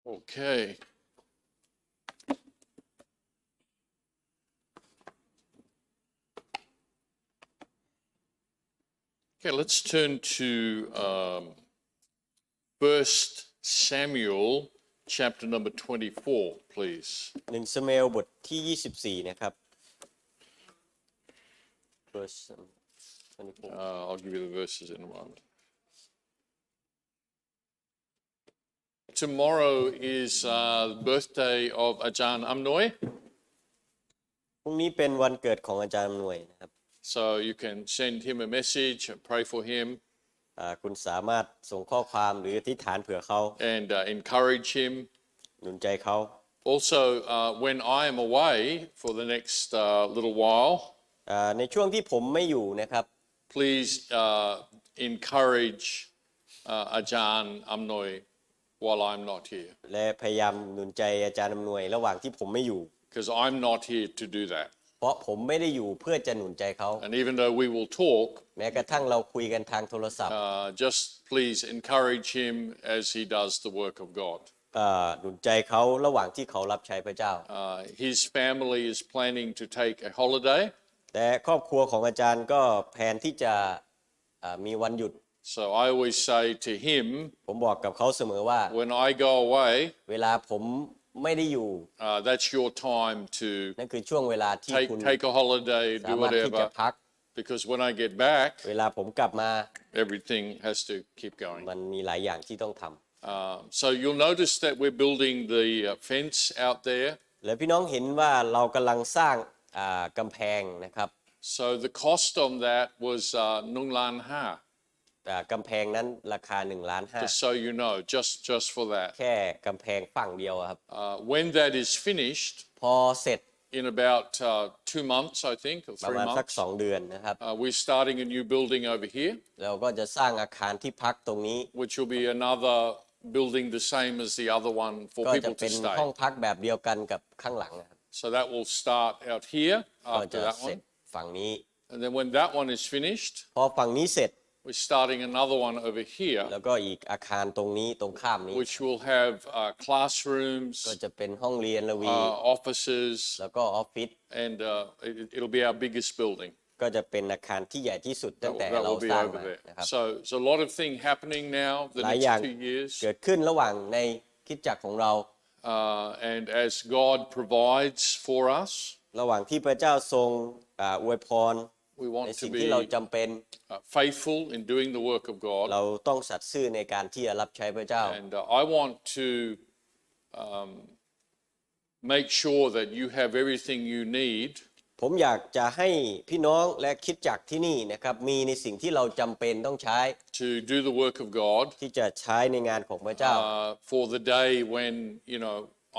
Okay. Okay, let's turn to 1 Samuel chapter number 24, please. 1 ซามูเอลบทที่24นะครับ verse 24 I'll give you the verses in a moment. Tomorrow is the birthday of Ajahn Amnoy. พรุ่งนี้เป็นวันเกิดของอาจารย์อำนวยนะครับ So you can send him a message, pray for him, คุณสามารถส่งข้อความหรืออธิษฐานเผื่อเขา and encourage him. หนุนใจเขา Also, when I am away for the next little while, ในช่วงที่ผมไม่อยู่นะครับ please encourage Ajahn Amnoy while I'm not here, และพยายามหนุนใจอาจารย์อำนวยระหว่างที่ผมไม่อยู่ because I'm not here to do that. เพราะผมไม่ได้อยู่เพื่อจะหนุนใจเขา And even though we will talk, แม้กระทั่งเราคุยกันทางโทรศัพท์ just please encourage him as he does the work of God. หนุนใจเขาระหว่างที่เขารับใช้พระเจ้า His family is planning to take a holiday. แต่ครอบครัวของอาจารย์ก็แผนที่จะมีวันหยุด So I always say to him, ผมบอกกับเขาเสมอว่า when I go away, เวลาผมไม่ได้อยู่ that's your time to นั่นคือช่วงเวลาที่คุณ take a holiday, สา do มารถที่จะ whatever. พัก Because when I get back, เวลาผมกลับมา everything has to keep going. มันมีหลายอย่างที่ต้องทำ So you'll notice that we're building the fence out there. และพี่น้องเห็นว่าเรากำลังสร้างกำแพงนะครับ So the cost on that was Nung Lan Ha. กำแพงนั้นราคา1.5 ล้าน Just so you know, just for that. แค่กำแพงฝั่งเดียวครับ When that is finished, พอเสร็จ in about 2 months, I think, or ประ 3 มาณสัก months, 2 เดือนนะครับ we're starting a new building over here, เราก็จะสร้างอาคารที่พักตรงนี้ which will be another building the same as the other one for ก็จะ people เป็ to น stay. ห้องพักแบบเดียวกันกับข้างหลังนะครับ So that will start out here ก็จะ after that เสร็จ one. ฝั่งนี้ And then when that one is finished, พอฝั่งนี้เสร็จ we're starting another one over here, แล้วก็อีกอาคารตรงนี้ตรงข้ามนี้ which will have ก็ classrooms, จะเป็นห้องเรียนระวี offices, แล้วก็ออฟฟิศ and it'll be our biggest building. ก็จะเป็นอาคารที่ใหญ่ที่สุดตั้งแต่ That เรา will be สร้าง over มา there. นะครับ So there's a lot of things happening now the หลายอย่าง next 2 years. เกิดขึ้นระหว่างในคริสตจักรของเรา And as God provides for us, ระหว่างที่พระเจ้าทรงอวยพร we ใน want to สิ่งที่เรา be จำเป็น faithful in doing the work of เรา God. ต้องสัตย์ซื่อในการที่จะรับใช้พระเจ้า And I want to make sure that you have everything you need ผมอยากจะให้พี่น้องและคริสตจักรที่นี่นะครับมีในสิ่งที่เราจำเป็นต้องใช้ to do the work of God ที่จะใช้ในงานของพระเจ้า for the day when,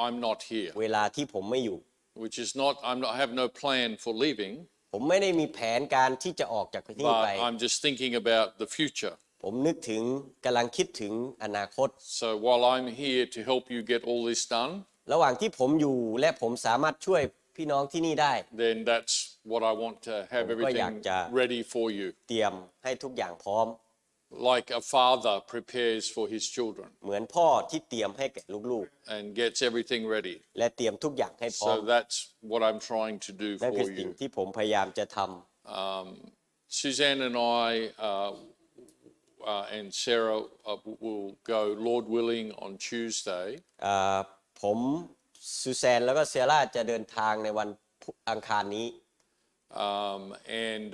I'm not here, เวลาที่ผมไม่อยู่ which is not, I have no plan for leaving, ผมไม่ได้มีแผนการที่จะออกจากที่นี่ but ไป I'm just thinking about the future. ผมนึกถึงกำลังคิดถึงอนาคต So while I'm here to help you get all this done, ระหว่างที่ผมอยู่และผมสามารถช่วยพี่น้องที่นี่ได้ then that's what I want to have ผมก็อยาก everything จะ ready for you. เตรียมให้ทุกอย่างพร้อม Like a father prepares for his children เหมือนพ่อที่เตรียมให้แก่ลูก and gets everything ready. ๆและเตรียมทุกอย่างให้พร้อม So that's what I'm trying to do นั่นคือ for สิ่ง you. ที่ผมพยายามจะทำ Suzanne and I and Sarah will go, Lord willing, on Tuesday. ผมซูแซนแล้วก็เซร่าจะเดินทางในวันอังคารนี้ And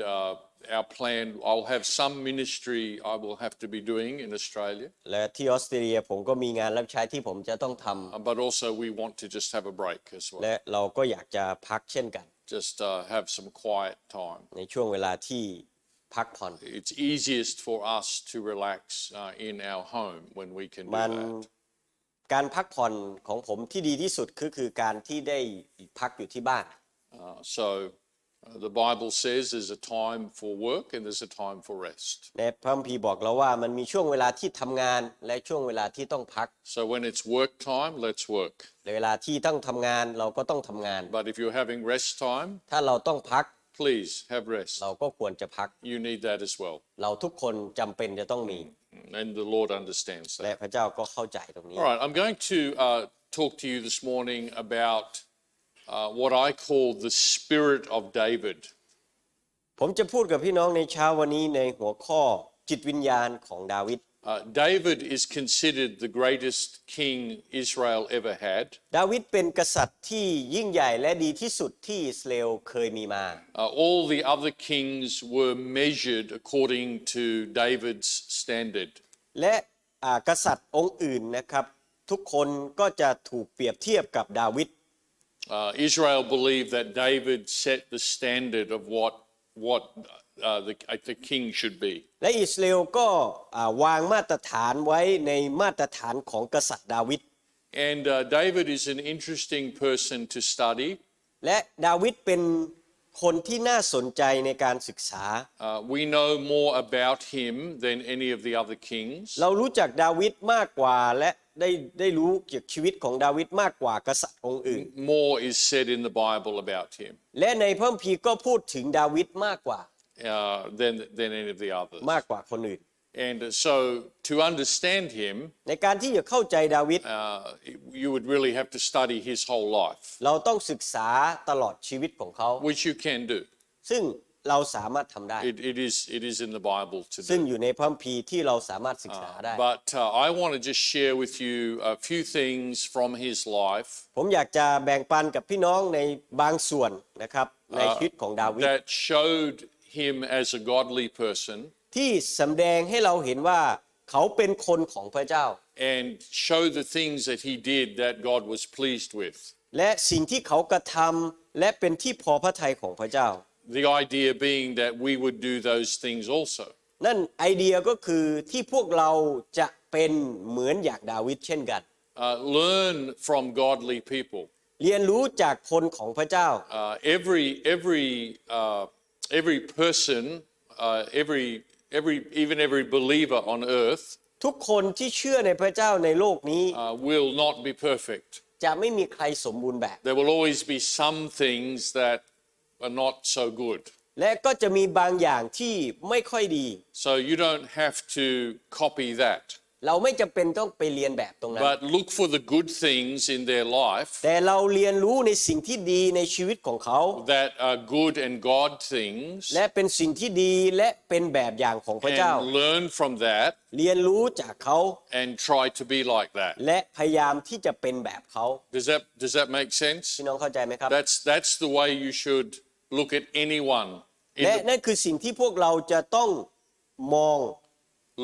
our plan, I'll have some ministry I will have to be doing in Australia. และที่ออสเตรเลียผมก็มีงานรับใช้ที่ผมจะต้องทำ But also we want to just have a break as และ well. เราก็อยากจะพักเช่นกัน Just have some quiet time. ในช่วงเวลาที่พักผ่อน It's easiest for us to relax in our home when we can do มัน that. การพักผ่อนของผมที่ดีที่สุดคือการที่ได้พักอยู่ที่บ้าน So the Bible says there's a time for work and there's a time for rest. ในพระคัมภีร์บอกเราว่ามันมีช่วงเวลาที่ทำงานและช่วงเวลาที่ต้องพัก So when it's work time, let's work. ในเวลาที่ต้องทำงานเราก็ต้องทำงาน But if you're having rest time, ถ้าเราต้องพัก please have rest. เราก็ควรจะพัก You need that as well. เราทุกคนจำเป็นจะต้องมี And the Lord understands และ that. พระเจ้าก็เข้าใจตรงนี้ All right, I'm going to talk to you this morning about what I call the spirit of David. ผมจะพูดกับพี่น้องในเช้าวันนี้ในหัวข้อจิตวิญญาณของดาวิด David is considered the greatest king Israel ever had. ดาวิดเป็นกษัตริย์ที่ยิ่งใหญ่และดีที่สุดที่อิสราเอลเคยมีมา All the other kings were measured according to David's standard. และกษัตริย์องค์อื่นนะครับทุกคนก็จะถูกเปรียบเทียบกับดาวิด Israel believed that David set the standard of what the king should be. และอิสราเอลก็วางมาตรฐานไว้ในมาตรฐานของกษัตริย์ดาวิด And David is an interesting person to study. และดาวิดเป็นคนที่น่าสนใจในการศึกษา We know more about him than any of the other kings. เรารู้จักดาวิดมากกว่าและได้รู้เกี่ยวกับชีวิตของดาวิดมากกว่ากษัตริย์องค์อื่น More is said in the Bible about him และในพระคัมภีร์ก็พูดถึงดาวิดมากกว่า than any of the others. มากกว่าคนอื่น And so to understand him, ในการที่จะเข้าใจดาวิด you would really have to study his whole life, เราต้องศึกษาตลอดชีวิตของเขา which you can do. ซึ่งเราสามารถทำได้ It is in the Bible to ซึ่ง do. อยู่ในพระคัมภีร์ที่เราสามารถศึกษาได้ But I want to just share with you a few things from his life ผมอยากจะแบ่งปันกับพี่น้องในบางส่วนนะครับในชีวิตของดาวิด that showed him as a godly person ที่สำแดงให้เราเห็นว่าเขาเป็นคนของพระเจ้า and show the things that he did that God was pleased with. และสิ่งที่เขากระทำและเป็นที่พอพระทัยของพระเจ้า The idea being that we would do those things also. นั่นไอเดียก็คือที่พวกเราจะเป็นเหมือนอย่างดาวิดเช่นกัน Learn from godly people. เรียนรู้จากคนของพระเจ้า Every person, even every believer on earth ทุกคนที่เชื่อในพระเจ้าในโลกนี้ will not be perfect. จะไม่มีใครสมบูรณ์แบบ There will always be some things that are not so good. และก็จะมีบางอย่างที่ไม่ค่อยดี So you don't have to copy that. เราไม่จำเป็นต้องไปเรียนแบบตรงนั้น But look for the good things in their life แต่เราเรียนรู้ในสิ่งที่ดีในชีวิตของเขา that are good and God things และเป็นสิ่งที่ดีและเป็นแบบอย่างของพระเจ้า and learn from that เรียนรู้จากเขา and try to be like that. และพยายามที่จะเป็นแบบเขา Does that make sense? พี่น้องเข้าใจไหมครับ That's the way you should look at anyone. และนั่นคือสิ่งที่พวกเราจะต้องมอง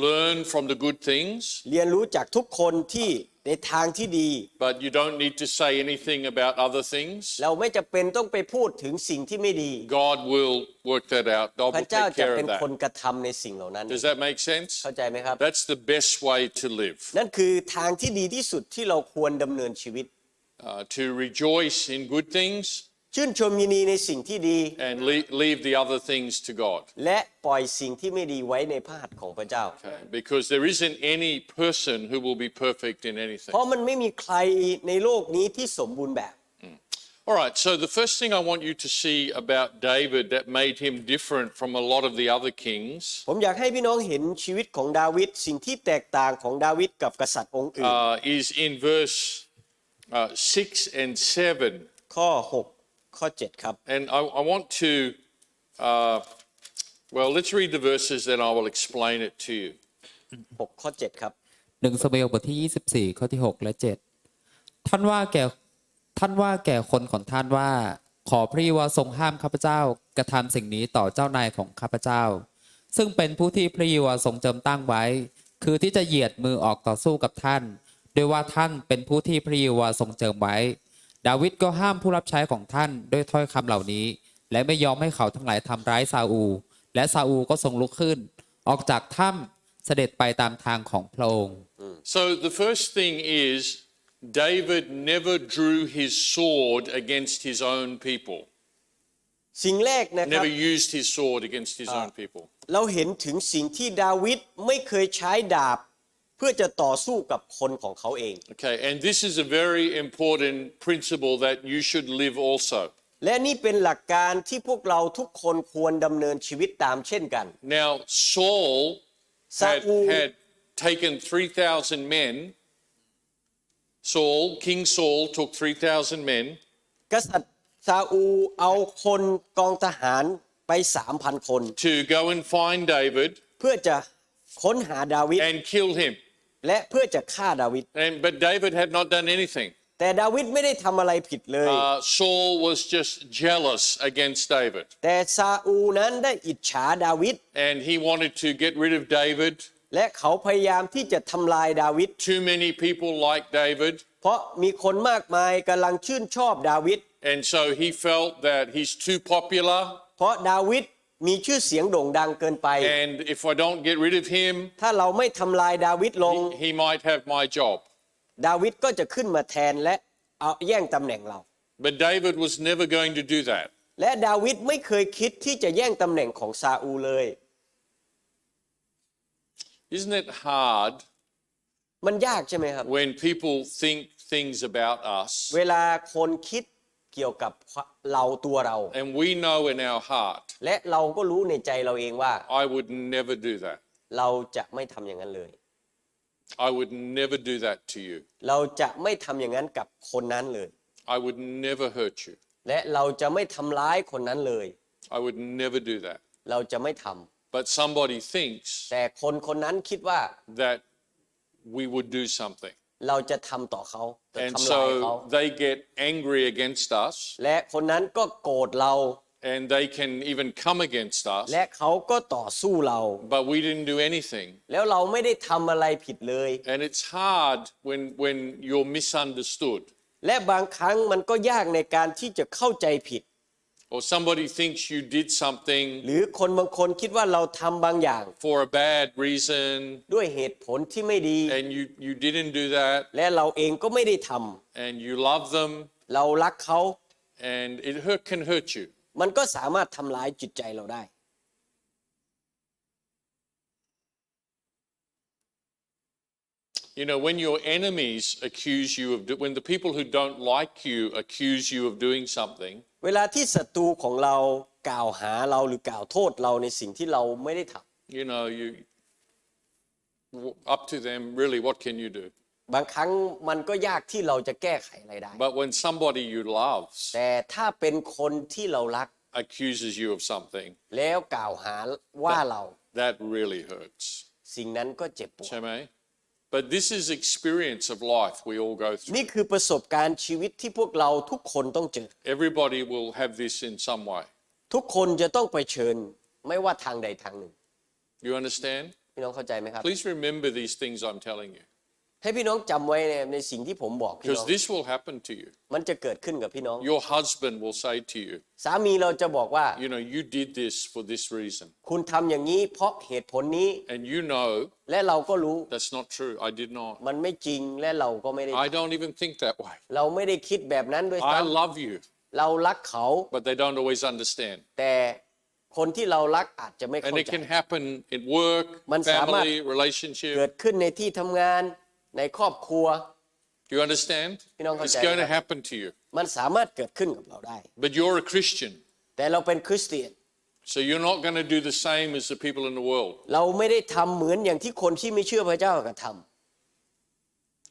Learn from the good things, เรียนรู้จากทุกคนที่ในทางที่ดี but you don't need to say anything about other things. เราไม่จำเป็นต้องไปพูดถึงสิ่งที่ไม่ดี God will work that out. God พ will ระเจ้า take จะ care เป็ of นคน that. กระทำในสิ่งเหล่านั้น Does that make sense? เข้าใจไหมครับ That's the best way to live. นั่นคือทางที่ดีที่สุดที่เราควรดำเนินชีวิต To rejoice in good things ชื่นชมยินดีในสิ่งที่ดี and leave the other things to God. และปล่อยสิ่งที่ไม่ดีไว้ในพระหัตถ์ของพระเจ้า Okay? Because there isn't any person who will be perfect in anything. เพราะมันไม่มีใครในโลกนี้ที่สมบูรณ์แบบ All right, so the first thing I want you to see about David that made him different from a lot of the other kings ผมอยากให้พี่น้องเห็นชีวิตของดาวิดสิ่งที่แตกต่างของดาวิดกับกษัตริย์องค์อื่น is in verse 6 and 7. ข้อ6ข้อ7ครับ And I want to, let's read the verses, then I will explain it to you. 6ข้อ7ครับ1 ซามูเอลบทที่24ข้อที่6และ7ท่านว่าแก่คนของท่านว่าขอพระยะโฮวาทรงห้ามข้าพเจ้ากระทำสิ่งนี้ต่อเจ้านายของข้าพเจ้าซึ่งเป็นผู้ที่พระยะโฮวาทรงเจิมตั้งไว้คือที่จะเหยียดมือออกต่อสู้กับท่านโดยว่าท่านเป็นผู้ที่พระยะโฮวาทรงเจิมไว้ดาวิดก็ห้ามผู้รับใช้ของท่านด้วยถ้อยคำเหล่านี้และไม่ยอมให้เขาทั้งหลายทำร้ายซาอูลและซาอูลก็ทรงลุกขึ้นออกจากถ้ำเสด็จไปตามทางของพระองค์ So the first thing is David never drew his sword against his own people. สิ่งแรกนะครับ Never used his sword against his own people. เราเห็นถึงสิ่งที่ดาวิดไม่เคยใช้ดาบเพื่อจะต่อสู้กับคนของเขาเอง Okay, and this is a very important principle that you should live also. และนี่เป็นหลักการที่พวกเราทุกคนควรดำเนินชีวิตตามเช่นกัน Now, Saul had Saul taken 3,000 men. King Saul took 3,000 men กษัตริย์ซาอูลเอาคนกองทหารไป 3,000 คน to go and find David เพื่อจะค้นหาดาวิด and kill him. และเพื่อจะฆ่าดาวิด But David had not done anything. แต่ดาวิดไม่ได้ทำอะไรผิดเลย Saul was just jealous against David. แต่ซาอูลนั้นได้อิจฉาดาวิด And he wanted to get rid of David. และเขาพยายามที่จะทำลายดาวิด Too many people like David. เพราะมีคนมากมายกำลังชื่นชอบดาวิด And so he felt that he's too popular. เพราะดาวิดมีชื่อเสียงโด่งดังเกินไป And if I don't get rid of him, ถ้าเราไม่ทำลายดาวิดลง he might have my job. ดาวิดก็จะขึ้นมาแทนและเอาแย่งตำแหน่งเรา But David was never going to do that. และดาวิดไม่เคยคิดที่จะแย่งตำแหน่งของซาอูลเลย Isn't it hard มันยากใช่ไหมครับ when people think things about us เวลาคนคิดเกี่ยวกับเราตัวเรา and we know in our heart, และเราก็รู้ในใจเราเองว่า I would never do that. เราจะไม่ทำอย่างนั้นเลย I would never do that to you. เราจะไม่ทำอย่างนั้นกับคนนั้นเลย I would never hurt you. และเราจะไม่ทำร้ายคนนั้นเลย I would never do that. เราจะไม่ทำ But somebody thinks แต่คนคนนั้นคิดว่า that we would do something. เราจะทำต่อเขาจะ And ทำลายเขา so they get angry against us และคนนั้นก็โกรธเรา and they can even come against us. และเขาก็ต่อสู้เรา But we didn't do anything. แล้วเราไม่ได้ทำอะไรผิดเลย And it's hard when you're misunderstood. และบางครั้งมันก็ยากในการที่จะเข้าใจผิด Or somebody thinks you did something หรือคนบางคนคิดว่าเราทำบางอย่าง for a bad reason ด้วยเหตุผลที่ไม่ดี and you didn't do that และเราเองก็ไม่ได้ท and you love them ำเรารักเขา and it can hurt you. มันก็สามารถทำร้ายจิตใจเราได้ You know, when your enemies accuse you of, when the people who don't like you accuse you of doing something, เวลาที่ศัตรูของเรากล่าวหาเราหรือกล่าวโทษเราในสิ่งที่เราไม่ได้ท you know, up to them, really, what can you do? ำบางครั้งมันก็ยากที่เราจะแก้ไขอะไรได้ But when somebody you love แต่ถ้าเป็นคนที่เรารัก accuses you of something, แล้วกล่าวหาว่าเรา that really hurts. สิ่งนั้นก็เจ็บปวด ใช่ไหม? But this is experience of life we all go through. นี่คือประสบการณ์ชีวิตที่พวกเราทุกคนต้องเจอ Everybody will have this in some way. ทุกคนจะต้องเผชิญไม่ว่าทางใดทางหนึ่ง You understand? พี่น้องเข้าใจไหมครับ Please remember these things I'm telling you. ให้พี่น้องจำไว้ในสิ่งที่ผมบอกพี่น้ Because อง this will happen to you. มันจะเกิดขึ้นกับพี่น้อง Your husband will say to you, สามีเราจะบอกว่า you know, you did this for this reason. คุณทำอย่างนี้เพราะเหตุผลนี้ And you know และเราก็รู้ that's not true. I did not. มันไม่จริงและเราก็ไม่ได้ I don't even think that way. เราไม่ได้คิดแบบนั้นด้วย I ซ้ love you, ำเรารักเขา but they don't always understand. แต่คนที่เรารักอาจจะไม่ And เข้า it ใจ can happen in work, มันสามารถ family, relationship. เกิดขึ้นในที่ทำงานในครอบครัว Do you understand? พี่น้องเข้า It's ใจ going ไหม to happen to you. มันสามารถเกิดขึ้นกับเราได้ But you're a Christian, แต่เราเป็นคริสเตียน so you're not going to do the same as the people in the world เราไม่ได้ทำเหมือนอย่างที่คนที่ไม่เชื่อพระเจ้ากระท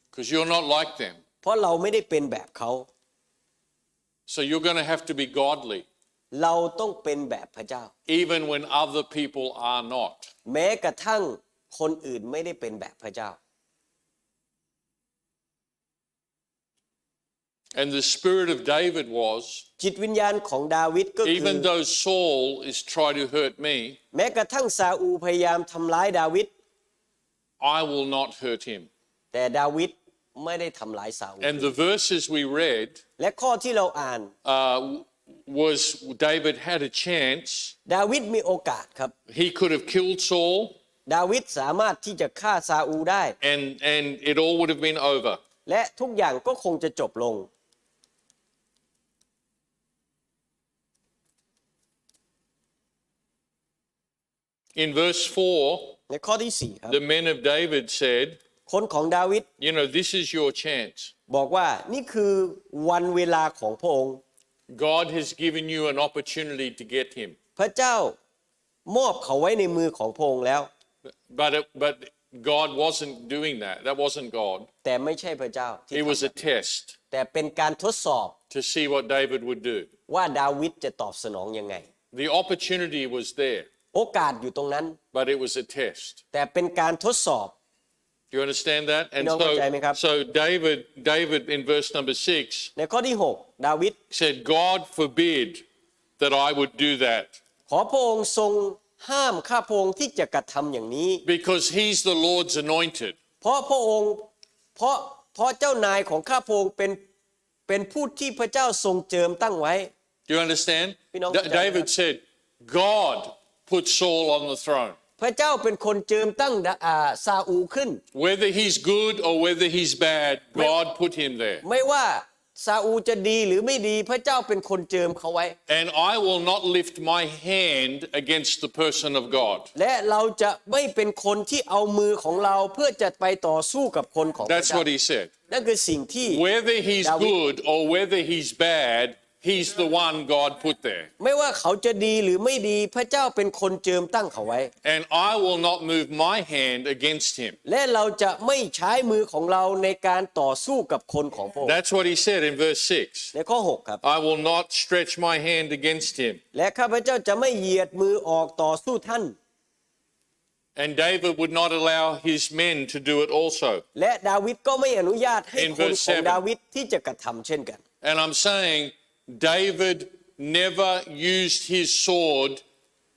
because you're not like them. ำเพราะเราไม่ได้เป็นแบบเขา So you're going to have to be godly, เราต้องเป็นแบบพระเจ้า even when other people are not. แม้กระทั่งคนอื่นไม่ได้เป็นแบบพระเจ้า And the spirit of David was, จิตวิญญาณของดาวิดก็คือ even though Saul is trying to hurt me, แม้กระทั่งซาอูลพยายามทำร้ายดาวิด I will not hurt him. แต่ดาวิดไม่ได้ทำร้ายซาอูล And the verses we read และข้อที่เราอ่าน was David had a chance. ดาวิดมีโอกาสครับ He could have killed Saul, ดาวิดสามารถที่จะฆ่าซาอูลได้ and it all would have been over. และทุกอย่างก็คงจะจบลง In verse 4, ในข้อที่4ครับ the men of David said, คนของดาวิด you know, this is your chance. บอกว่านี่คือวันเวลาของพระองค์ God has given you an opportunity to get him. พระเจ้ามอบเขาไว้ในมือของพระองค์แล้ว But God wasn't doing that. That wasn't God. แต่ไม่ใช่พระเจ้าที่ It was a test แต่เป็นการทดสอบ to see what David would do. ว่าดาวิดจะตอบสนองยังไง The opportunity was there, โอกาสอยู่ตรงนั้น but it was a test. แต่เป็นการทดสอบ Do you understand that? And พี่น้องเข้าใจไหมครับ so David in verse number 6ในข้อที่6ดาวิด said, God forbid that I would do that, ขอพระองค์ทรงห้ามข้าพระองค์ที่จะกระทำอย่างนี้ because he's the Lord's anointed. เพราะพระองค์เพราะเจ้านายของข้าพระองค์เป็นผู้ที่พระเจ้าทรงเจิมตั้งไว้ Do you understand? พี่น้องเข้าใจไหมครับ David said, God put Saul on the throne. พระเจ้าเป็นคนเจิมตั้งซาอูลขึ้น Whether he's good or whether he's bad, God put him there. ไม่ว่าซาอูลจะดีหรือไม่ดีพระเจ้าเป็นคนเจิมเขาไว้ And I will not lift my hand against the person of God. และเราจะไม่เป็นคนที่เอามือของเราเพื่อจะไปต่อสู้กับคนของพระ That's เจ้า what he said. นั่นคือสิ่งที่ Whether he's ดาวิด good or whether he's bad, he's the one God put there. ไม่ว่าเขาจะดีหรือไม่ดีพระเจ้าเป็นคนเจิมตั้งเขาไว้ And I will not move my hand against him. และเราจะไม่ใช้มือของเราในการต่อสู้กับคนของพระองค์ That's what he said in verse 6. ในข้อ6ครับ I will not stretch my hand against him. และข้าพเจ้าจะไม่เหยียดมือออกต่อสู้ท่าน And David would not allow his men to do it also. และดาวิดก็ไม่อนุญาตให้ In คน verse ของ 7. ดาวิดที่จะกระทำเช่นกัน And I'm saying David never used his sword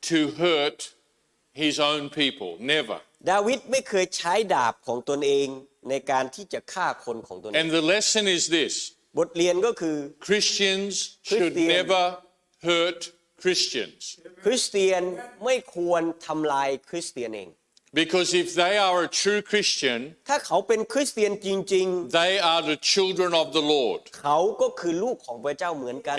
to hurt his own people. Never. ดาวิดไม่เคยใช้ดาบของตนเองในการที่จะฆ่าคนของตนเอง And the lesson is this: บทเรียนก็คือ Christians should Christian. never hurt Christians. คริสเตียนไม่ควรทำลายคริสเตียนเอง Because if they are a true Christian, ถ้าเขาเป็นคริสเตียนจริง they are the children of the Lord. ๆเขาก็คือลูกของพระเจ้าเหมือนกัน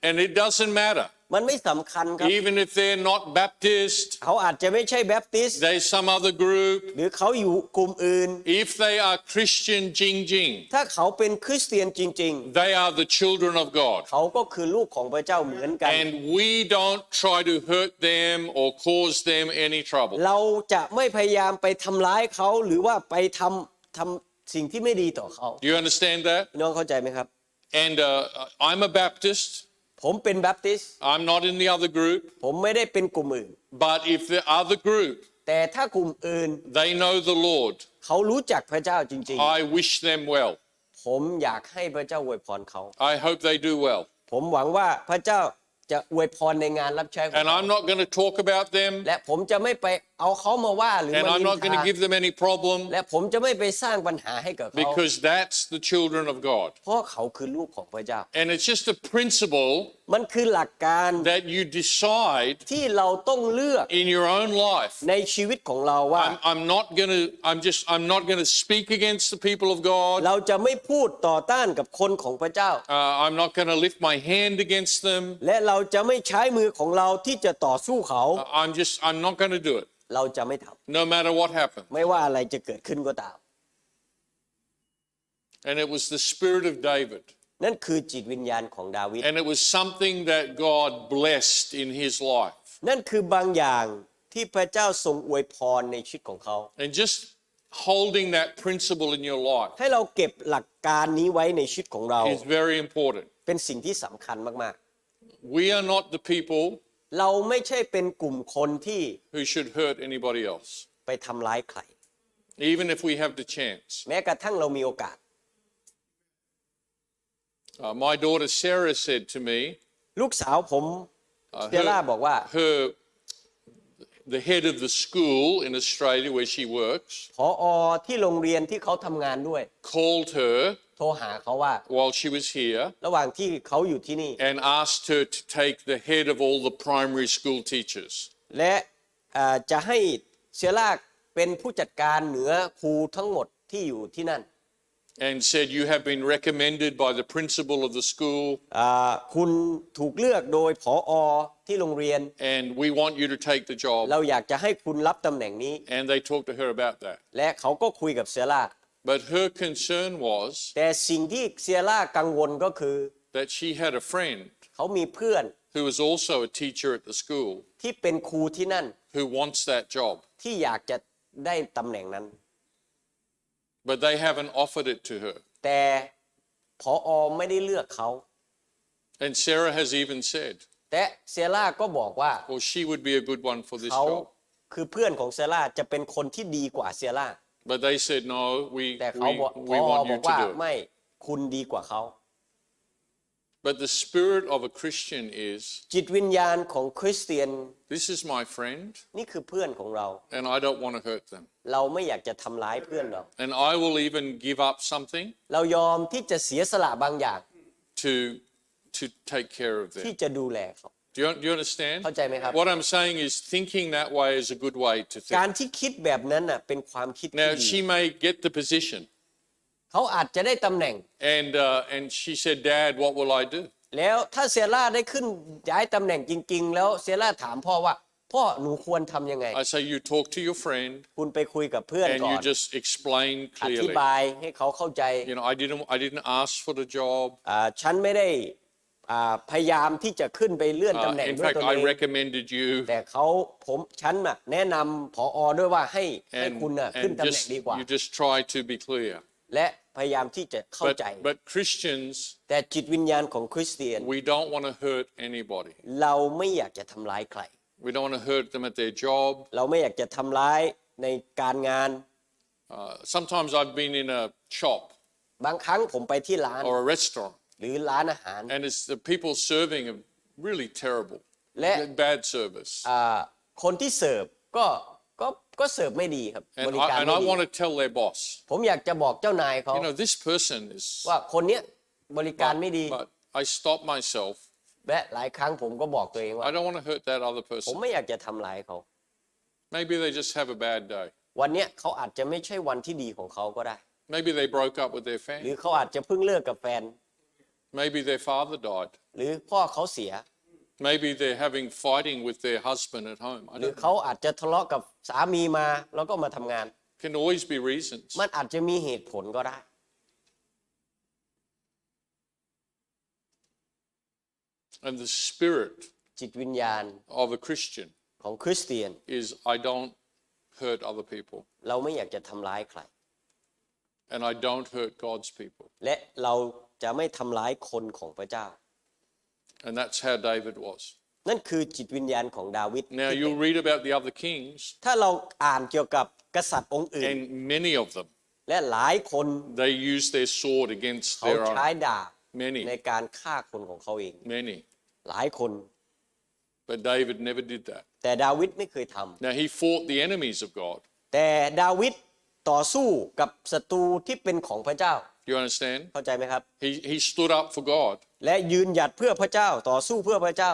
And it doesn't matter. มันไม่สำคัญครับ Even if they're not Baptist, เขาอาจจะไม่ใช่แบปติสต์ they're some other group. หรือเขาอยู่กลุ่มอื่น If they are Christian Jing Jing, ถ้าเขาเป็นคริสเตียนจริง they are the children of God. ๆเขาก็คือลูกของพระเจ้าเหมือนกัน And we don't try to hurt them or cause them any trouble. เราจะไม่พยายามไปทำร้ายเขาหรือว่าไปทำสิ่งที่ไม่ดีต่อเขา You understand that? พี่น้องเข้าใจไหมครับ And I'm a Baptist. ผมเป็นแบปติสต์ I'm not in the other group. ผมไม่ได้เป็นกลุ่มอื่น But if the other group, แต่ถ้ากลุ่มอื่น they know the Lord, เขารู้จักพระเจ้าจริง I wish them well. ๆ ผมอยากให้พระเจ้าอวยพรเขา I hope they do well. ผมหวังว่าพระเจ้าจะอวยพรในงานรับใช้ของ And เขา I'm not going to talk about them. และผมจะไม่ไปเอาเขามาว่าหรือ And มา I'm นิน not going ทา to give them any problem และผมจะไม่ไปสร้างปัญหาให้กับเขา because that's the children of God. เพราะเขาคือลูกของพระเจ้า And it's just a principle มันคือหลักการ that you decide ที่เราต้องเลือก in your own life. ในชีวิตของเราว่า I'm not going to speak against the people of God. เราจะไม่พูดต่อต้านกับคนของพระเจ้า I'm not going to lift my hand against them. และเราจะไม่ใช้มือของเราที่จะต่อสู้เขา I'm not going to do it, เราจะไม่ท no matter what happens. ำไม่ว่าอะไรจะเกิดขึ้นก็ตาม And it was the spirit of David. นั่นคือจิตวิญญาณของดาวิด And it was something that God blessed in his life. นั่นคือบางอย่างที่พระเจ้าทรงอวยพรในชีวิตของเขา And just holding that principle in your life ให้เราเก็บหลักการนี้ไว้ในชีวิตของเรา is very important. เป็นสิ่งที่สำคัญมาก We are not the people ๆ เราไม่ใช่เป็นกลุ่มคนที่ who should hurt anybody else, ไปทำร้ายใคร even if we have the chance. แม้กระทั่งเรามีโอกาส My daughter Sarah said to me, ลูกสาวผมเซล่าบอกว่า the head of the school in Australia where she works ผอ.ที่โรงเรียนที่เขาทำงานด้วย called her โทรหาเขาว่า while she was here ระหว่างที่เขาอยู่ที่นี่ and asked her to take the head of all the primary school teachers. และจะให้เซล่าเป็นผู้จัดการเหนือครูทั้งหมดที่อยู่ที่นั่น And said, you have been recommended by the principal of the school คุณถูกเลือกโดยผอ.ที่โรงเรียน and we want you to take the job. เราอยากจะให้คุณรับตำแหน่งนี้ And they talked to her about that. และเขาก็คุยกับเซล่า But her concern was แต่สิ่งที่เซล่ากังวลก็คือ that she had a friend เขามีเพื่อน who is also a teacher at the school ที่เป็นครูที่นั่น who wants that job, ที่อยากจะได้ตำแหน่งนั้น but they haven't offered it to her. แต่ผอ.ไม่ได้เลือกเขา And Sarah has even said, แต่เซราก็บอกว่า well, she would be a good one for this เขา job. คือเพื่อนของเซราจะเป็นคนที่ดีกว่าเซรา But they said, no, แต่เขาบอกผอ.บ want อ you กว่า to do it. ไม่คุณดีกว่าเขา But the spirit of a Christian is, จิตวิญญาณของคริสเตียน this is my friend, นี่คือเพื่อนของเรา and I don't want to hurt them. เราไม่อยากจะทำร้ายเพื่อนเรา And I will even give up something เรายอมที่จะเสียสละบางอย่าง to take care of ที่ them. จะดูแลเขา Do you understand? เข้าใจไหมครับ What I'm saying is thinking that way is a good way to การ think. ที่คิดแบบนั้นน่ะเป็นความคิดที่ Now, ดี she may get the position, เขาอาจจะได้ตำแหน่ง and she said, Dad, what will I do? แล้วถ้าเซราได้ขึ้นย้ายตำแหน่งจริง ๆ แล้วเซราถามพ่อว่าพ่อหนูควรทำยังไง I say, you talk to your friend คุณไปคุยกับเพื่อน and ก่อ you น just explain อธิ clearly. บายให้เขาเข้าใจ You know, I didn't ask for the job. ฉันไม่ได้พยายามที่จะขึ้นไปเลื่อนตำแหน่ง In ด้วย fact, ตัวเอ I ง recommended you แต่ฉันน่ะแนะนำผอ.ด้วยว่าให้คุณน่ะขึ้น and ตำแหน่ง just ดีกว่า you just try to be clear. และพยายามที่จะเข้าใจ But Christians, แต่จิตวิญญาณของคริสเตียน we don't want to hurt anybody. เราไม่อยากจะทำร้ายใคร We don't want to hurt them at their job. เราไม่อยากจะทำร้ายในการงาน Sometimes I've been in a shop บางครั้งผมไปที่ร้าน or a restaurant, หรือร้านอาหาร and it's the people serving are really terrible, และ bad service. คนที่เสิร์ฟก็เสิร์ฟไม่ดีครับ บริการ And ไม่ I ดี want to tell their boss, ผมอยากจะบอกเจ้านายเขา you know, this person is. ว่าคนเนี้ยบริการไม่ดี But I stop myself. และหลายครั้งผมก็บอกตัวเองว่า I don't want to hurt that other ผม person. ไม่อยากจะทำร้ายเขา Maybe they just have a bad day. วันเนี้ยเขาอาจจะไม่ใช่วันที่ดีของเขาก็ได้ Maybe they broke up with their หรือ family. เขาอาจจะเพิ่งเลิกกับแฟน Maybe their father died. หรือพ่อเขาเสีย Maybe they're having fighting with their husband at home. I หรือ don't know. เขาอาจจะทะเลาะกับสามีมาแล้วก็มาทำงาน Can always be reasons. มันอาจจะมีเหตุผลก็ได้ And the spirit จิตวิญญาณ of a Christian ของคริสเตียน is I don't hurt other people เราไม่อยากจะทำร้ายใคร and I don't hurt God's people. และเราจะไม่ทำร้ายคนของพระเจ้า And that's how David was. นั่นคือจิตวิญญาณของดาวิด Now you'll read about the other kings ถ้าเราอ่านเกี่ยวกับกษัตริย์องค์อื่น and many of them, และหลายคน they use their sword against เขา their ใช้ own. ดาบ Many, ในการฆ่าคนของเขาเอง many. หลายคน But David never did that. แต่ดาวิดไม่เคยทำ Now he fought the enemies of God. แต่ดาวิดต่อสู้กับศัตรูที่เป็นของพระเจ้า You understand? เข้าใจไหมครับ He stood up for God, และยืนหยัดเพื่อพระเจ้าต่อสู้เพื่อพระเจ้า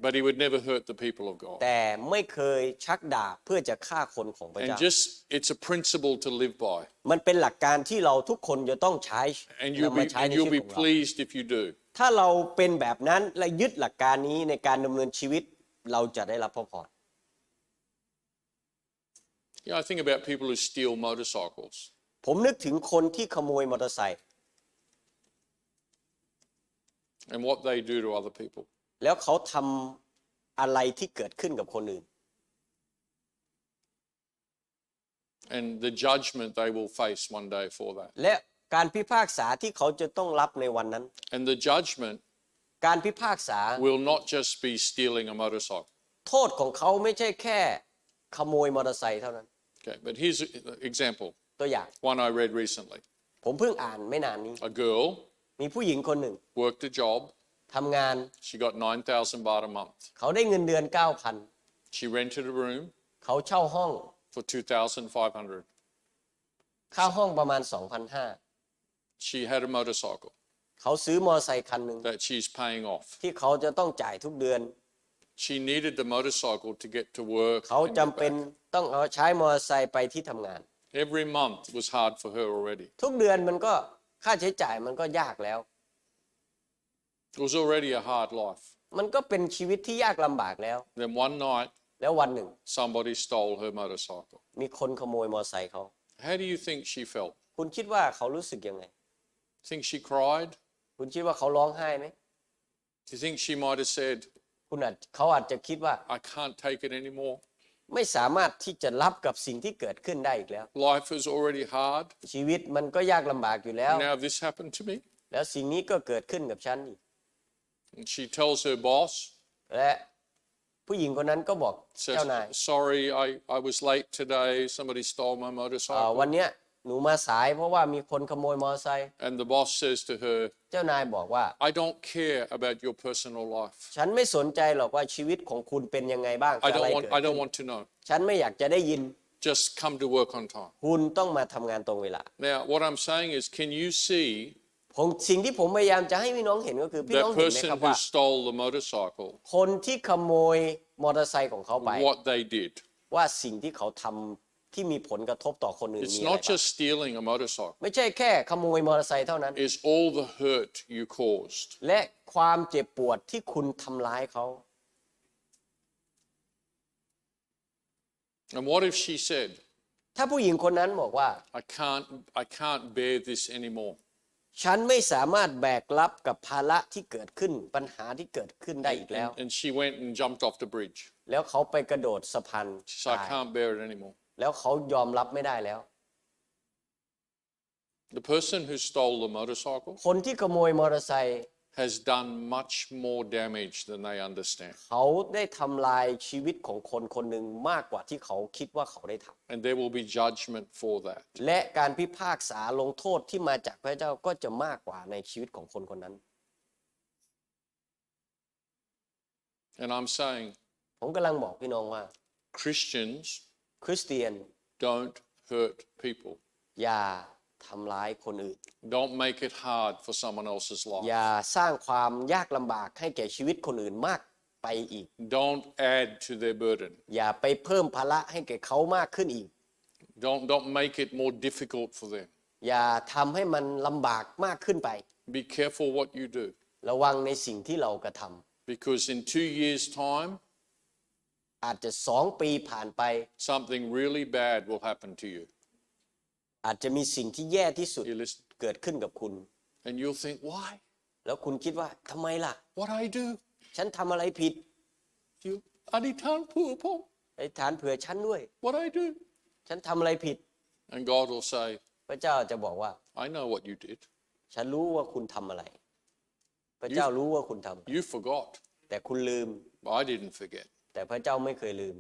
but he would never hurt the people of God. แต่ไม่เคยชักดาบเพื่อจะฆ่าคนของพระ And เจ้า just, it's a principle to live by. มันเป็นหลักการที่เราทุกคนจะต้องใช้ And นำมาใช้ในชี you'll วิต be ของเรา pleased if you do. ถ้าเราเป็นแบบนั้นและยึดหลักการนี้ในการดำเนินชีวิตเราจะได้รับพระพร Yeah, I think about people who steal motorcycles. ผมนึกถึงคนที่ขโมยมอเตอร์ไซค์ And what they do to other people. แล้วเขาทำอะไรที่เกิดขึ้นกับคนอื่น And the judgment they will face one day for that. และการพิพากษาที่เขาจะต้องรับในวันนั้น And the judgment การพิพากษา will not just be stealing a motorcycle. โทษของเขาไม่ใช่แค่ขโมยมอเตอร์ไซค์เท่านั้น Okay, but here's an example, ตัวอย่าง one I read recently. ผมเพิ่งอ่านไม่นานนี้ A girl มีผู้หญิงคนหนึ่ง worked a job. ทำงาน She got 9,000 baht a month. เขาได้เงินเดือน 9,000 She rented a room เขาเช่าห้อง for 2,500. ค่าห้องประมาณ She had a motorcycle 2,500 เขาซื้อมอเตอร์ไซค์คันหนึ่ง that she's paying off. ที่เขาจะต้องจ่ายทุกเดือน She needed the motorcycle to get to work. เขา and จำ get เป็น back. ต้องเอาใช้มอเตอร์ไซค์ไปที่ทำงาน Every month was hard for her already. ทุกเดือนมันก็ค่าใช้จ่ายมันก็ยากแล้ว It was already a hard life. มันก็เป็นชีวิตที่ยากลำบากแล้ว Then one night, แล้ววันหนึ่ง somebody stole her motorcycle. มีคนขโมยมอเตอร์ไซค์เขา How do you think she felt? คุณคิดว่าเขารู้สึกยังไง Think she cried? คุณคิดว่าเขาร้องไห้ไหม Do you think she might have said, เขาอาจจะคิดว่า I can't take it anymore? ไม่สามารถที่จะรับกับสิ่งที่เกิดขึ้นได้อีกแล้ว Life is already hard. ชีวิตมันก็ยากลำบากอยู่แล้ว Now this happened to me. แล้วสิ่งนี้ก็เกิดขึ้นกับฉันอีก And she tells her boss, และผู้หญิงคนนั้นก็บอก says, เจ้านาย sorry, I was late today. Somebody stole my วั motorcycle. นเนี้ยหนูมาสายเพราะว่ามีคนขโมยมอเตอร์ไซค์ And the boss says to her, เจ้านายบอกว่า I don't care about your personal life. ฉันไม่สนใจหรอกว่าชีวิตของคุณเป็นยังไงบ้าง I อะไร don't เกิ want, ด I ขึ้น don't want to know. ฉันไม่อยากจะได้ยิน Just come to work on time. คุณต้องมาทำงานตรงเวลา Now, what I'm saying is, can you see สิ่งที่ผมพยายามจะให้พี่น้องเห็นก็คือพี่น้อง that เห็นไหม person ครับ who ว่า stole the motorcycle, คนที่ขโมยมอเตอร์ไซค์ของเขาไป what they did? ว่าสิ่งที่เขาทำที่มีผลกระทบต่อคนอื่น It's มีอะไร not บ้าง just stealing a motorcycle. ไม่ใช่แค่ขโมยมอเตอร์ไซค์เท่านั้น It's all the hurt you caused. และความเจ็บปวดที่คุณทำร้ายเขา And what if she said, ถ้าผู้หญิงคนนั้นบอกว่า I can't bear this anymore. ฉันไม่สามารถแบกรับกับภาระที่เกิดขึ้นปัญหาที่เกิดขึ้นได้อีกแล้ว And she went and jumped off the bridge. แล้วเขาไปกระโดดสะพาน She said, I ตาย can't bear it anymore. แล้วเขายอมรับไม่ได้แล้ว The person who stole the motorcycle คนที่ขโมยมอเตอร์ไซค์ has done much more damage than they understand. เขาได้ทำลายชีวิตของคนคนหนึ่งมากกว่าที่เขาคิดว่าเขาได้ทำ And there will be judgment for that. และการพิพากษาลงโทษที่มาจากพระเจ้าก็จะมากกว่าในชีวิตของคนคนนั้น And I'm saying ผมกำลังบอกพี่น้องว่า Christians คริสเตียน don't hurt people. อย่าทำร้ายคนอื่น Don't make it hard for someone else's อย่า life. สร้างความยากลำบากให้แก่ชีวิตคนอื่นมากไปอีก Don't add to their burden. อย่าไปเพิ่มภาระให้แก่เขามากขึ้นอีก Don't make it more difficult for them. อย่าทำให้มันลำบากมากขึ้นไป Be careful what you do. ระวังในสิ่งที่เรากระทำ Because in 2 years' time, อาจจะ2 ปีผ่านไป something really bad will happen to you. อาจจะมีสิ่งที่แย่ที่สุด You listen, เกิดขึ้นกับคุณ and you'll think, why? แล้วคุณคิดว่าทำไมล่ะ What I do? ฉันทำอะไรผิด You, อธิษฐานเพื่อผม อธิษฐานเผื่อฉันด้วย What I do? ฉันทำอะไรผิด And God will say, พระเจ้าจะบอกว่า I know what you did. ฉันรู้ว่าคุณทำอะไร พระเจ้ารู้ว่าคุณทำ You forgot, แต่คุณลืม but I didn't forget. แต่พระเจ้าไม่เคยลืม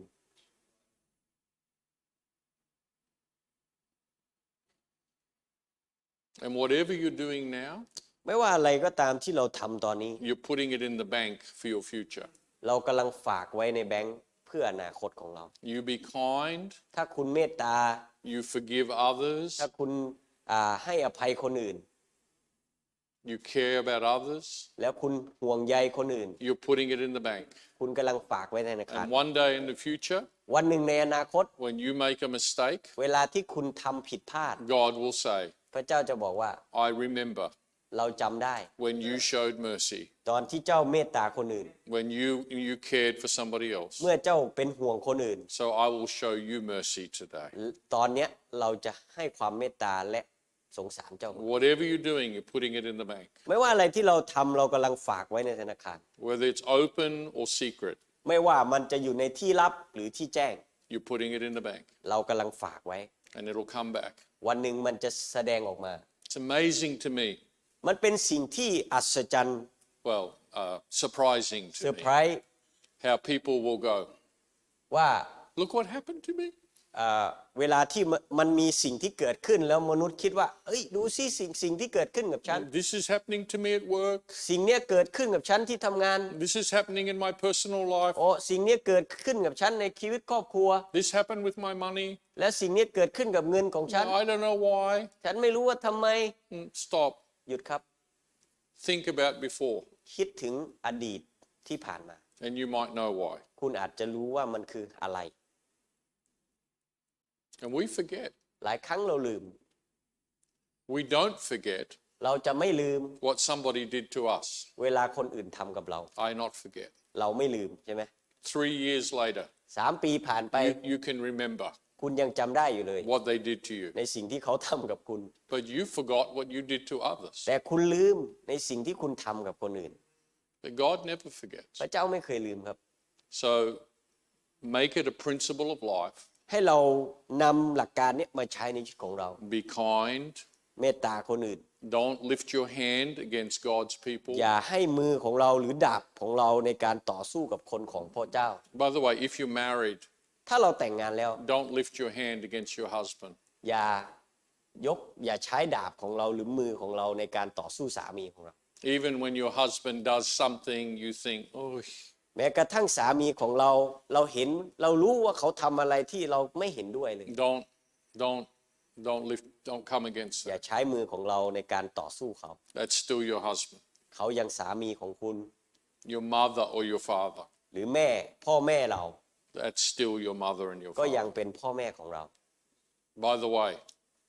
And whatever you're doing now, ไม่ว่าอะไรก็ตามที่เราทำตอนนี้ you're putting it in the bank for your future. เรากำลังฝากไว้ในแบงค์เพื่ออนาคตของเรา You be kind, ถ้าคุณเมตตา you forgive others, ถ้าคุณให้อภัยคนอื่น you care about others, แล้วคุณห่วงใยคนอื่น you're putting it in the bank. คุณกำลังฝากไว้ในธนาคาร And one day in the future, วันหนึ่งในอนาคต when you make a mistake, เวลาที่คุณทำผิดพลาด God will say, พระเจ้าจะบอกว่า I remember เราจำได้ when you showed mercy, ตอนที่เจ้าเมตตาคนอื่น when you cared for somebody else. เมื่อเจ้าเป็นห่วงคนอื่น So I will show you mercy today. ตอนเนี้ยเราจะให้ความเมตตาและสงสารเจ้า Whatever you're doing, you're putting it in the bank. ไม่ว่าอะไรที่เราทำเรากำลังฝากไว้ในธนาคาร Whether it's open or secret, ไม่ว่ามันจะอยู่ในที่ลับหรือที่แจ้ง you're putting it in the bank เรากำลังฝากไว้ and it'll come back. วันหนึ่งมันจะแสดงออกมา It's amazing to me, มันเป็นสิ่งที่อัศจรรย์ well, surprising เซอ to ร์ me, ไพรส์ how people will go, ว่า look what happened to me. เวลาที่มันมีสิ่งที่เกิดขึ้นแล้วมนุษย์คิดว่าเอ้ยดูสิสิ่งที่เกิดขึ้นกับฉัน This is happening to me at work. สิ่งเนี้ยเกิดขึ้นกับฉันที่ทำงาน This is happening in my personal life. โอ้สิ่งเนี้ยเกิดขึ้นกับฉันในชีวิตครอบครัว This happened with my money. และสิ่งเนี้ยเกิดขึ้นกับเงินของฉัน I don't know why. ฉันไม่รู้ว่าทำไม Stop. หยุดครับ Think about before, คิดถึงอดีตที่ผ่านมา and you might know why. คุณอาจจะรู้ว่ามันคืออะไร And we forget. หลายครั้งเราลืม We don't forget เราจะไม่ลืม what somebody did to us. เวลาคนอื่นทำกับเรา I not forget. เราไม่ลืมใช่ไหม 3 years later, 3 ปีผ่านไป you can remember คุณยังจำได้อยู่เลย what they did to you. ในสิ่งที่เขาทำกับคุณ But you forgot what you did to others. แต่คุณลืมในสิ่งที่คุณทำกับคนอื่น But God never forgets. พระเจ้าไม่เคยลืมครับ So make it a principle of life. ให้เรานำหลักการนี้มาใช้ในชีวิตของเรา Be kind. เมตตาคนอื่น Don't lift your hand against God's people. อย่าให้มือของเราหรือดาบของเราในการต่อสู้กับคนของพระเจ้า By the way, if you're married, ถ้าเราแต่งงานแล้ว don't lift your hand against your husband. อย่าใช้ดาบของเราหรือมือของเราในการต่อสู้สามีของเรา Even when your husband does something, you think, oh, แม้กระทั่งสามีของเราเรารู้ว่าเขาทำอะไรที่เราไม่เห็นด้วยเลย don't come against อย่า that. ใช้มือของเราในการต่อสู้เขา That's still your husband, เขายังสามีของคุณ your mother or your father. หรือพ่อแม่เรา That's still your mother and your ก็ยัง father. เป็นพ่อแม่ของเรา By the way,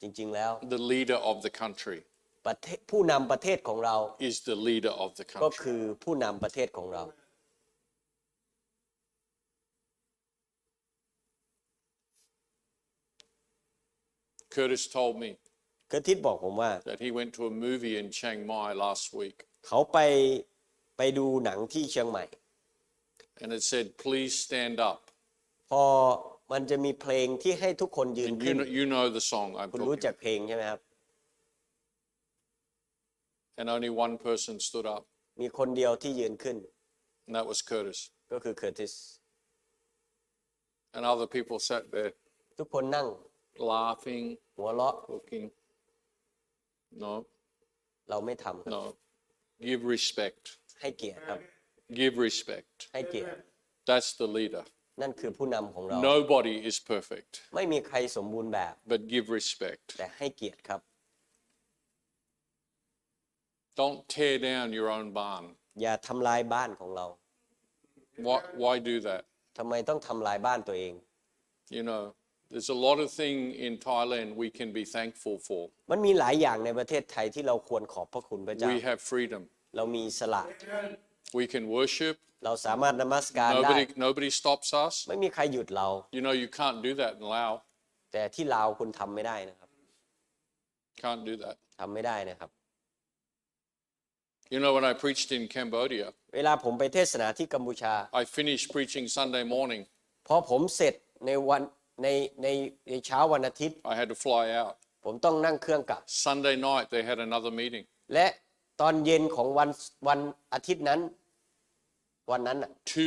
จริงๆแล้ว the leader of the country ผู้นำประเทศของเรา is the leader of the ก็ country. คือผู้นำประเทศของเรา Curtis told me เคอร์ทิสบอกผมว่า that he went to a movie in Chiang Mai last week, เขาไปดูหนังที่เชียงใหม่ and it said, "Please stand up." พอมันจะมีเพลงที่ให้ทุกคนยืน And ขึ้น you know the song I'm คุณรู้ talking จัก about. เพลงใช่ไหมครับ And only one person stood up, มีคนเดียวที่ยืนขึ้น and that was Curtis. ก็คือเคอร์ติส And other people sat there ทุกคนนั่ง laughing, หัวเราะ looking. No, เราไม่ทำครับ no. Give respect. ให้เกียรติครับ Give respect. ให้เกียรติ That's the leader. นั่นคือผู้นำของเรา Nobody is perfect, ไม่มีใครสมบูรณ์แบบ but give respect. แต่ให้เกียรติครับ Don't tear down your own barn. อย่าทำลายบ้านของเรา Why do that? ทำไมต้องทำลายบ้านตัวเอง You know, there's a lot of things in Thailand we can be thankful for. มันมีหลายอย่างในประเทศไทยที่เราควรขอบพระคุณพระเจ้า We have freedom. เรามีอิสละ We can worship. เราสามารถนมัสการได้ Nobody stops us. ไม่มีใครหยุดเรา You know, you can't do that in Laos. แต่ที่ลาวคุณทำไม่ได้นะครับ Can't do that. ทำไม่ได้นะครับ You know, when I preached in Cambodia, เวลาผมไปเทศนาที่กัมพูชา I finished preaching Sunday morning. พอผมเสร็จในเช้าวันอาทิตย์ I had to fly out. ผมต้องนั่งเครื่องกลับ Sunday night, they had another meeting. และตอนเย็นของวันอาทิตย์นั้นวันนั้น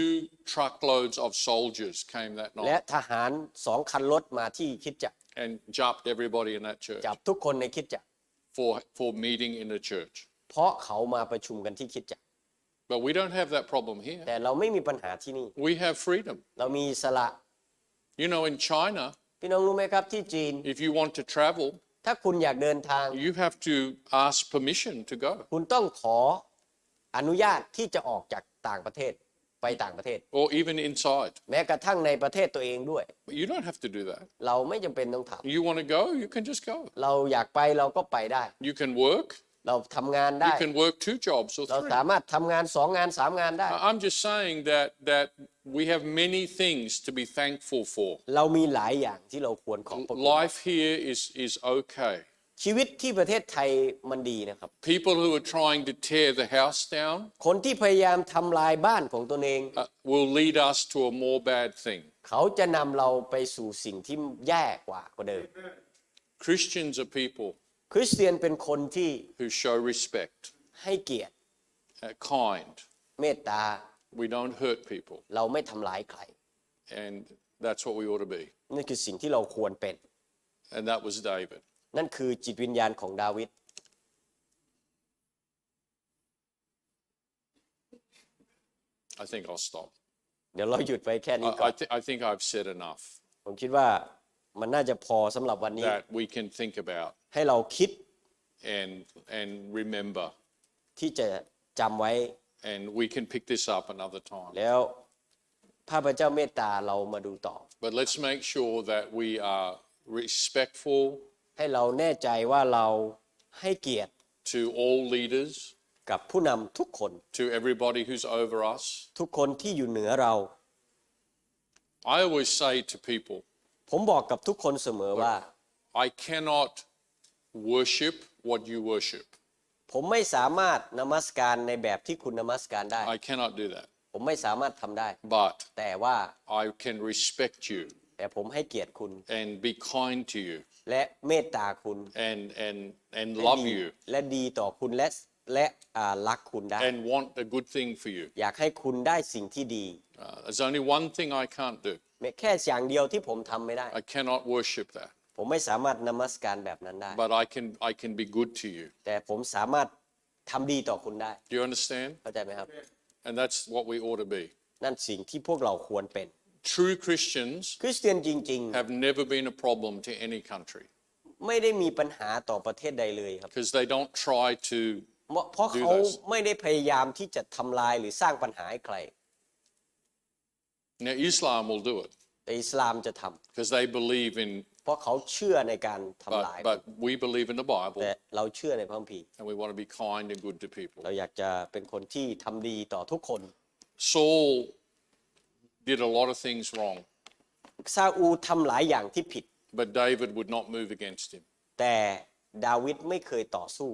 2 truckloads of soldiers came that และ night ทหาร2 คันรถมาที่คริสตจักร and jabbed everybody in that church จับทุกคนในคริสตจักร for meeting in the church. เพราะเขามาประชุมกันที่คริสตจักร But we don't have that problem here. แต่เราไม่มีปัญหาที่นี่ We have freedom. เรามีอิสระ You know, in China, พี่น้องรู้ไหมครับที่จีน if you want to travel, ถ้าคุณอยากเดินทาง you have to ask permission to go. คุณต้องขออนุญาตที่จะออกจากต่างประเทศไปต่างประเทศ Or even inside. แม้กระทั่งในประเทศตัวเองด้วย But you don't have to do that. เราไม่จำเป็นต้องท You want to go, you can just go. ำเราอยากไปเราก็ไปได้ You can work. เราทำงานได้ You can work 2 jobs or เรา 3. สามารถทำงาน2 งาน 3 งานได้ I'm just saying that we have many things to be thankful for. เรามีหลายอย่างที่เราควรขอบพระคุณ Life here is okay. ชีวิตที่ประเทศไทยมันดีนะครับ People who are trying to tear the house down คนที่พยายามทำลายบ้านของตนเอง will lead us to a more bad thing. เขาจะนำเราไปสู่สิ่งที่แย่กว่าเดิม Christians are people คริสเตียนเป็นคนที่ who show respect, ให้เกียรติ kind. เมตตา We don't hurt people. เราไม่ทำร้ายใคร And that's what we ought to be. นั่นคือสิ่งที่เราควรเป็น And that was David. นั่นคือจิตวิญญาณของดาวิด I think I'll stop. เดี๋ยวเราหยุดไว้แค่นี้ก่อน I think I've said enough ผมคิดว่ามันน่าจะพอสำหรับวันนี้ that we can think about ให้เราคิด and remember. ที่จะจำไว้ And we can pick this up another time. แล้วพระเจ้าเมตตาเรามาดูต่อ But let's make sure that we are respectful ให้เราแน่ใจว่าเราให้เกียรติ to all leaders, กับผู้นำทุกคน to everybody who's over us. ทุกคนที่อยู่เหนือเรา I always say to people, ผมบอกกับทุกคนเสมอว่า I cannot worship what you worship. ผมไม่สามารถนมัสการในแบบที่คุณนมัสการได้ I cannot do that. ผมไม่สามารถทำได้ But แต่ว่า I can respect you แต่ผมให้เกียรติคุณ and be kind to you และเมตตาคุณ and love you และดีต่อคุณและรักคุณได้ and want a good thing for you. อยากให้คุณได้สิ่งที่ดี There's only one thing I can't do. แค่อย่างเดียวที่ผมทำไม่ได้ I cannot worship that. ผมไม่สามารถนมัสการแบบนั้นได้ But I can be good to you. แต่ผมสามารถทำดีต่อคุณได้ Do you understand? เข้าใจไหมครับ And that's what we ought to be. นั่นสิ่งที่พวกเราควรเป็น True Christians คริสเตียนจริง have never been a problem to any country ๆไม่ได้มีปัญหาต่อประเทศใดเลยครับ because they don't try to เพราะเขาไม่ได้พยายามที่จะทำลายหรือสร้างปัญหาให้ใคร Now Islam will do it แต่อิสลามจะทำ because they believe in เพราะเขาเชื่อในการทำลาย but we believe in the Bible แต่เราเชื่อในพระคัมภีร์ and we want to be kind and good to people. เราอยากจะเป็นคนที่ทำดีต่อทุกคน Saul did a lot of things wrong, ซาอูลทำหลายอย่างที่ผิด but David would not move against him. แต่ดาวิดไม่เคยต่อสู้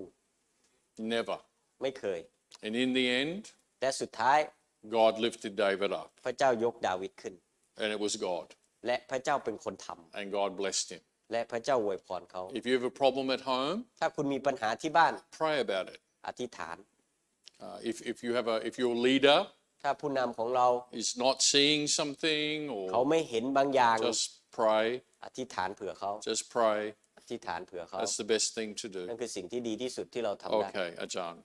Never. ไม่เคย And in the end, และสุดท้าย God lifted David up พระเจ้ายกดาวิดขึ้น and it was God และพระเจ้าเป็นคนทำ and God blessed him. และพระเจ้าอวยพรเขา If you have a problem at home, ถ้าคุณมีปัญหาที่บ้าน pray about it. อธิษฐาน If your leader ถ้าผู้นำของเรา is not seeing something เขา or ไม่เห็นบางอย่าง just pray, อธิษฐานเผื่อเขา just pray. อธิษฐานเผื่อเขา That's the best thing to do. นั่นคือสิ่งที่ดีที่สุดที่เราทำได้ Okay, Ajahn.